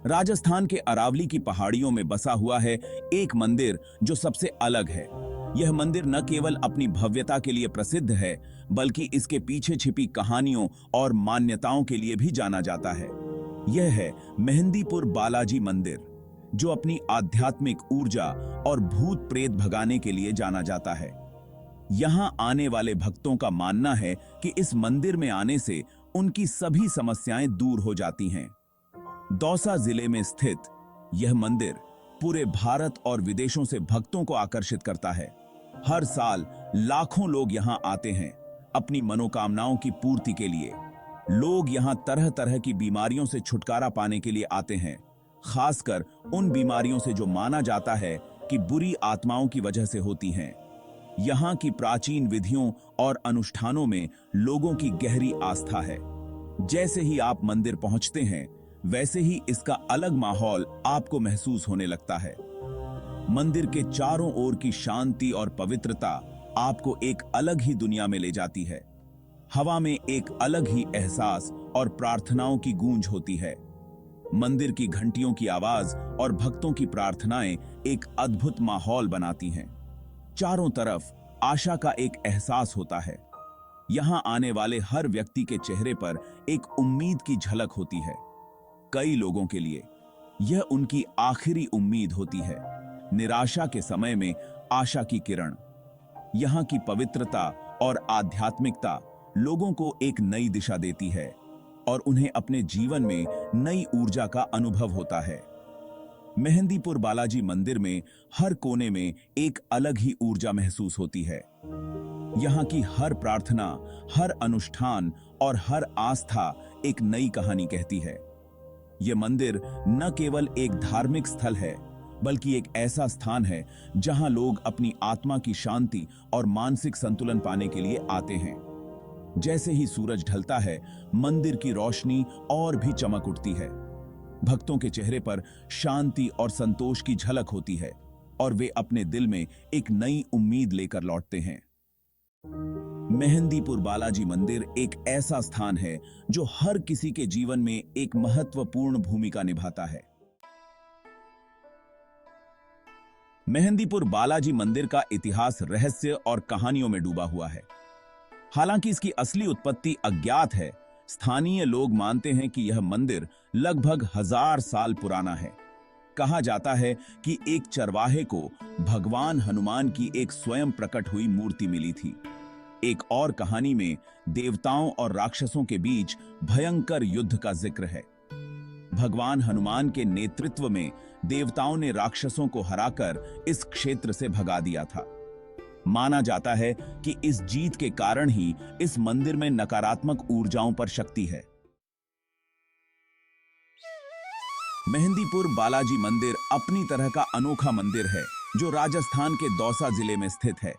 राजस्थान के अरावली की पहाड़ियों में बसा हुआ है एक मंदिर जो सबसे अलग है। यह मंदिर न केवल अपनी भव्यता के लिए प्रसिद्ध है, बल्कि इसके पीछे छिपी कहानियों और मान्यताओं के लिए भी जाना जाता है। यह है मेहंदीपुर बालाजी मंदिर, जो अपनी आध्यात्मिक ऊर्जा और भूत प्रेत भगाने के लिए जाना जाता है। यहाँ आने वाले भक्तों का मानना है कि इस मंदिर में आने से उनकी सभी समस्याएं दूर हो जाती हैं। दौसा जिले में स्थित यह मंदिर पूरे भारत और विदेशों से भक्तों को आकर्षित करता है। हर साल लाखों लोग यहां आते हैं अपनी मनोकामनाओं की पूर्ति के लिए। लोग यहां तरह तरह की बीमारियों से छुटकारा पाने के लिए आते हैं, खासकर उन बीमारियों से जो माना जाता है कि बुरी आत्माओं की वजह से होती हैं। यहां की प्राचीन विधियों और अनुष्ठानों में लोगों की गहरी आस्था है। जैसे ही आप मंदिर पहुंचते हैं, वैसे ही इसका अलग माहौल आपको महसूस होने लगता है। मंदिर के चारों ओर की शांति और पवित्रता आपको एक अलग ही दुनिया में ले जाती है। हवा में एक अलग ही एहसास और प्रार्थनाओं की गूंज होती है। मंदिर की घंटियों की आवाज और भक्तों की प्रार्थनाएं एक अद्भुत माहौल बनाती हैं। चारों तरफ आशा का एक एहसास होता है। यहां आने वाले हर व्यक्ति के चेहरे पर एक उम्मीद की झलक होती है। कई लोगों के लिए यह उनकी आखिरी उम्मीद होती है। निराशा के समय में आशा की किरण। यहां की पवित्रता और आध्यात्मिकता लोगों को एक नई दिशा देती है और उन्हें अपने जीवन में नई ऊर्जा का अनुभव होता है। मेहंदीपुर बालाजी मंदिर में हर कोने में एक अलग ही ऊर्जा महसूस होती है। यहां की हर प्रार्थना, हर अनुष्ठान और हर आस्था एक नई कहानी कहती है। यह मंदिर न केवल एक धार्मिक स्थल है, बल्कि एक ऐसा स्थान है जहां लोग अपनी आत्मा की शांति और मानसिक संतुलन पाने के लिए आते हैं। जैसे ही सूरज ढलता है, मंदिर की रोशनी और भी चमक उठती है। भक्तों के चेहरे पर शांति और संतोष की झलक होती है और वे अपने दिल में एक नई उम्मीद लेकर लौटते हैं। मेहंदीपुर बालाजी मंदिर एक ऐसा स्थान है जो हर किसी के जीवन में एक महत्वपूर्ण भूमिका निभाता है। मेहंदीपुर बालाजी मंदिर का इतिहास रहस्य और कहानियों में डूबा हुआ है। हालांकि इसकी असली उत्पत्ति अज्ञात है, स्थानीय लोग मानते हैं कि यह मंदिर लगभग 1000 साल पुराना है। कहा जाता है कि एक चरवाहे को भगवान हनुमान की एक स्वयं प्रकट हुई मूर्ति मिली थी। एक और कहानी में देवताओं और राक्षसों के बीच भयंकर युद्ध का जिक्र है। भगवान हनुमान के नेतृत्व में देवताओं ने राक्षसों को हराकर इस क्षेत्र से भगा दिया था। माना जाता है कि इस जीत के कारण ही इस मंदिर में नकारात्मक ऊर्जाओं पर शक्ति है। मेहंदीपुर बालाजी मंदिर अपनी तरह का अनोखा मंदिर है जो राजस्थान के दौसा जिले में स्थित है।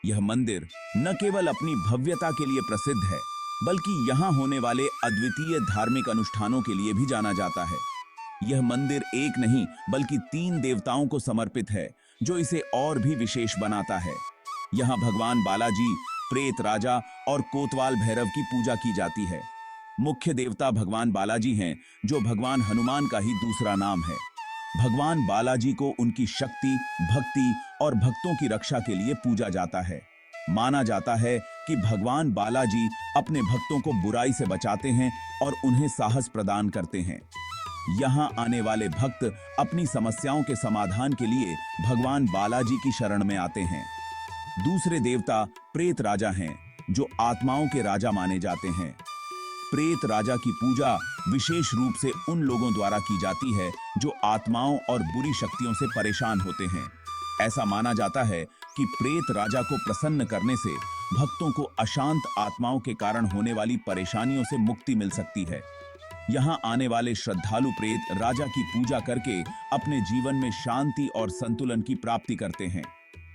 यह मंदिर न केवल अपनी भव्यता के लिए प्रसिद्ध है, बल्कि यहाँ होने वाले अद्वितीय धार्मिक अनुष्ठानों के लिए भी जाना जाता है। यह मंदिर एक नहीं बल्कि 3 देवताओं को समर्पित है, जो इसे और भी विशेष बनाता है। यहाँ भगवान बालाजी, प्रेत राजा और कोतवाल भैरव की पूजा की जाती है। मुख्य देवता भगवान बालाजी हैं, जो भगवान हनुमान का ही दूसरा नाम है। भगवान बालाजी को उनकी शक्ति, भक्ति और भक्तों की रक्षा के लिए पूजा जाता है। माना जाता है कि भगवान बालाजी अपने भक्तों को बुराई से बचाते हैं और उन्हें साहस प्रदान करते हैं। यहाँ आने वाले भक्त अपनी समस्याओं के समाधान के लिए भगवान बालाजी की शरण में आते हैं। दूसरे देवता प्रेत राजा हैं, जो आत्माओं के राजा माने जाते हैं। प्रेत राजा की पूजा विशेष रूप से उन लोगों द्वारा की जाती है जो आत्माओं और बुरी शक्तियों से परेशान होते हैं। ऐसा माना जाता है कि प्रेत राजा को प्रसन्न करने से भक्तों को अशांत आत्माओं के कारण होने वाली परेशानियों से मुक्ति मिल सकती है। यहाँ आने वाले श्रद्धालु प्रेत राजा की पूजा करके अपने जीवन में शांति और संतुलन की प्राप्ति करते हैं।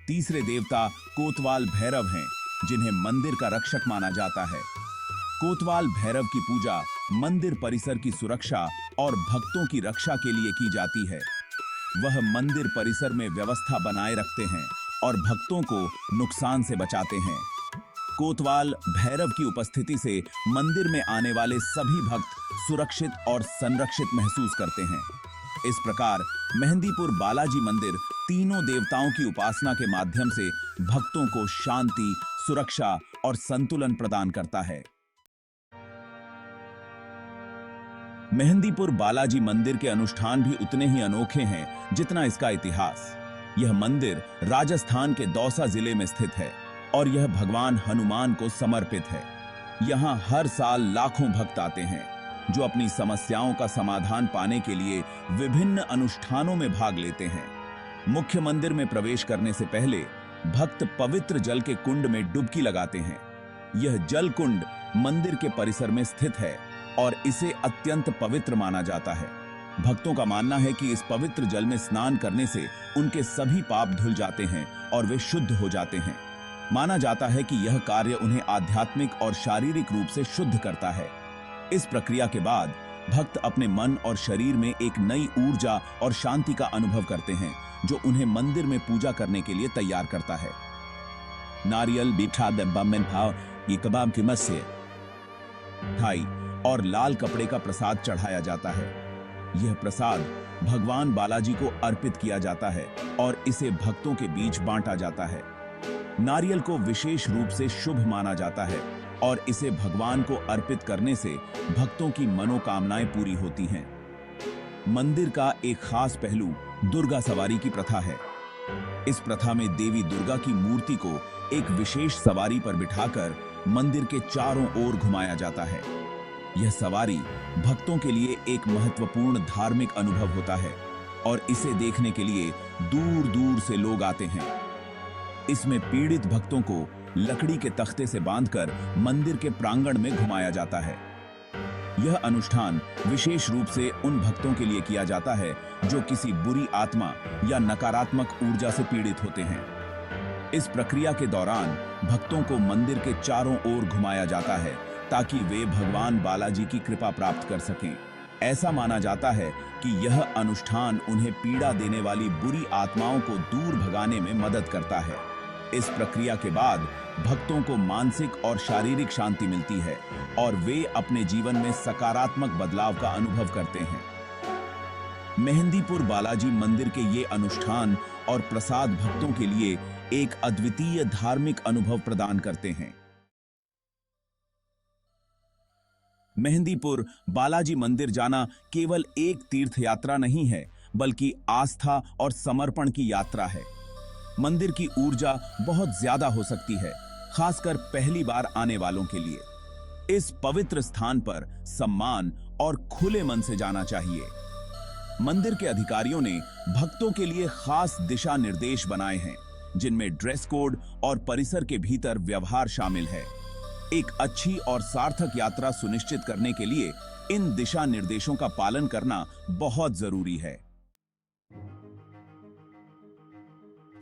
तीसरे देवता कोतवाल भैरव हैं, जिन्हें मंदिर का रक्षक माना जाता है। कोतवाल भैरव की पूजा मंदिर परिसर की सुरक्षा और भक्तों की रक्षा के लिए की जाती है। वह मंदिर परिसर में व्यवस्था बनाए रखते हैं और भक्तों को नुकसान से बचाते हैं। कोतवाल भैरव की उपस्थिति से मंदिर में आने वाले सभी भक्त सुरक्षित और संरक्षित महसूस करते हैं। इस प्रकार मेहंदीपुर बालाजी मंदिर तीनों देवताओं की उपासना के माध्यम से भक्तों को शांति, सुरक्षा और संतुलन प्रदान करता है। मेहंदीपुर बालाजी मंदिर के अनुष्ठान भी उतने ही अनोखे हैं जितना इसका इतिहास। यह मंदिर राजस्थान के दौसा जिले में स्थित है और यह भगवान हनुमान को समर्पित है। यहाँ हर साल लाखों भक्त आते हैं जो अपनी समस्याओं का समाधान पाने के लिए विभिन्न अनुष्ठानों में भाग लेते हैं। मुख्य मंदिर में प्रवेश करने से पहले भक्त पवित्र जल के कुंड में डुबकी लगाते हैं। यह जल कुंड मंदिर के परिसर में स्थित है और इसे अत्यंत पवित्र माना जाता है। भक्तों का मानना है कि इस पवित्र जल में स्नान करने से उनके सभी पाप धुल जाते हैं और वे शुद्ध हो जाते हैं। माना जाता है कि यह कार्य उन्हें आध्यात्मिक और शारीरिक रूप से शुद्ध करता है। इस प्रक्रिया के बाद भक्त अपने मन और शरीर में एक नई ऊर्जा और शांति का अनुभव करते हैं जो उन्हें मंदिर में पूजा करने के लिए तैयार करता है। नारियल, मीठा, बम्बन भाव, ये कबाब की मस्से, थाई और लाल कपड़े का प्रसाद चढ़ाया जाता है। यह प्रसाद भगवान बालाजी को अर्पित किया जाता है और इसे भक्तों के बीच बांटा जाता है। नारियल को विशेष रूप से शुभ माना जाता है और इसे भगवान को अर्पित करने से भक्तों की मनोकामनाएं पूरी होती हैं। मंदिर का एक खास पहलू दुर्गा सवारी की प्रथा है। इस प्रथा में देवी दुर्गा की मूर्ति को एक विशेष सवारी पर बिठाकर मंदिर के चारों ओर घुमाया जाता है। यह सवारी भक्तों के लिए एक महत्वपूर्ण धार्मिक अनुभव होता है और इसे देखने के लिए दूर दूर से लोग आते हैं। इसमें पीड़ित भक्तों को लकड़ी के तख्ते से बांधकर मंदिर के प्रांगण में घुमाया जाता है। यह अनुष्ठान विशेष रूप से उन भक्तों के लिए किया जाता है जो किसी बुरी आत्मा या नकारात्मक ऊर्जा से पीड़ित होते हैं। इस प्रक्रिया के दौरान भक्तों को मंदिर के चारों ओर घुमाया जाता है ताकि वे भगवान बालाजी की कृपा प्राप्त कर सकें। ऐसा माना जाता है कि यह अनुष्ठान उन्हें पीड़ा देने वाली बुरी आत्माओं को दूर भगाने में मदद करता है। इस प्रक्रिया के बाद भक्तों को मानसिक और शारीरिक शांति मिलती है और वे अपने जीवन में सकारात्मक बदलाव का अनुभव करते हैं। मेहंदीपुर बालाजी मंदिर के ये अनुष्ठान और प्रसाद भक्तों के लिए एक अद्वितीय धार्मिक अनुभव प्रदान करते हैं। मेहंदीपुर बालाजी मंदिर जाना केवल एक तीर्थ यात्रा नहीं है, बल्कि आस्था और समर्पण की यात्रा है। मंदिर की ऊर्जा बहुत ज्यादा हो सकती है, खासकर पहली बार आने वालों के लिए। इस पवित्र स्थान पर सम्मान और खुले मन से जाना चाहिए। मंदिर के अधिकारियों ने भक्तों के लिए खास दिशा निर्देश बनाए हैं, जिनमें ड्रेस कोड और परिसर के भीतर व्यवहार शामिल है। एक अच्छी और सार्थक यात्रा सुनिश्चित करने के लिए इन दिशा निर्देशों का पालन करना बहुत जरूरी है।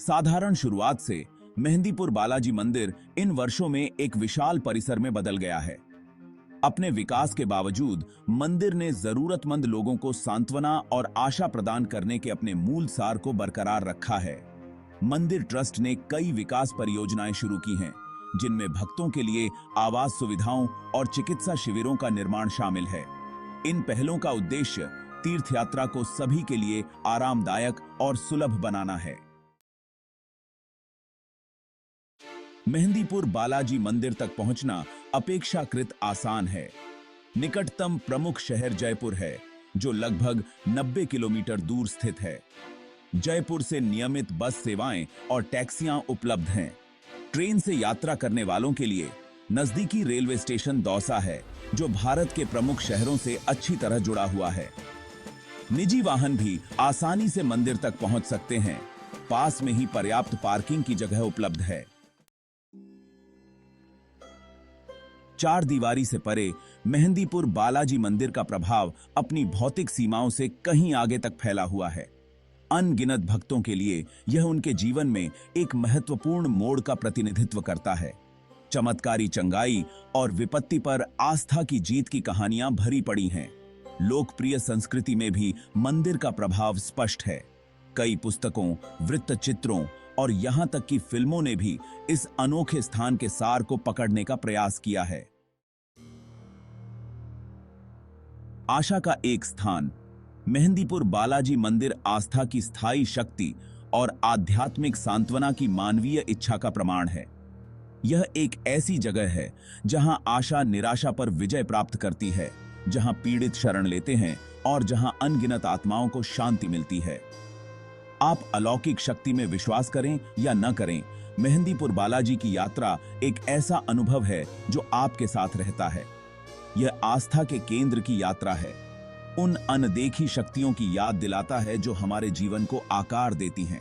साधारण शुरुआत से मेहंदीपुर बालाजी मंदिर इन वर्षों में एक विशाल परिसर में बदल गया है। अपने विकास के बावजूद मंदिर ने जरूरतमंद लोगों को सांत्वना और आशा प्रदान करने के अपने मूल सार को बरकरार रखा है। मंदिर ट्रस्ट ने कई विकास परियोजनाएं शुरू की हैं, जिनमें भक्तों के लिए आवास सुविधाओं और चिकित्सा शिविरों का निर्माण शामिल है। इन पहलों का उद्देश्य तीर्थ यात्रा को सभी के लिए आरामदायक और सुलभ बनाना है। मेहंदीपुर बालाजी मंदिर तक पहुंचना अपेक्षाकृत आसान है। निकटतम प्रमुख शहर जयपुर है, जो लगभग 90 किलोमीटर दूर स्थित है। जयपुर से नियमित बस सेवाएं और टैक्सियां उपलब्ध हैं। ट्रेन से यात्रा करने वालों के लिए नजदीकी रेलवे स्टेशन दौसा है, जो भारत के प्रमुख शहरों से अच्छी तरह जुड़ा हुआ है। निजी वाहन भी आसानी से मंदिर तक पहुंच सकते हैं। पास में ही पर्याप्त पार्किंग की जगह उपलब्ध है। चार दीवारी से परे मेहंदीपुर बालाजी मंदिर का प्रभाव अपनी भौतिक सीमाओं से कहीं आगे तक फैला हुआ है। अनगिनत भक्तों के लिए यह उनके जीवन में एक महत्वपूर्ण मोड़ का प्रतिनिधित्व करता है। चमत्कारी चंगाई और विपत्ति पर आस्था की जीत की कहानियां भरी पड़ी हैं। लोकप्रिय संस्कृति में भी मंदिर का प्रभाव स्पष्ट है। कई पुस्तकों, वृत्तचित्रों और यहां तक कि फिल्मों ने भी इस अनोखे स्थान के सार को पकड़ने का प्रयास किया है। आशा का एक स्थान। मेहंदीपुर बालाजी मंदिर आस्था की स्थायी शक्ति और आध्यात्मिक सांत्वना की मानवीय इच्छा का प्रमाण है। यह एक ऐसी जगह है जहां आशा निराशा पर विजय प्राप्त करती है, जहां पीड़ित शरण लेते हैं और जहां अनगिनत आत्माओं को शांति मिलती है। आप अलौकिक शक्ति में विश्वास करें या न करें, मेहंदीपुर बालाजी की यात्रा एक ऐसा अनुभव है जो आपके साथ रहता है। यह आस्था के केंद्र की यात्रा है, उन अनदेखी शक्तियों की याद दिलाता है जो हमारे जीवन को आकार देती हैं।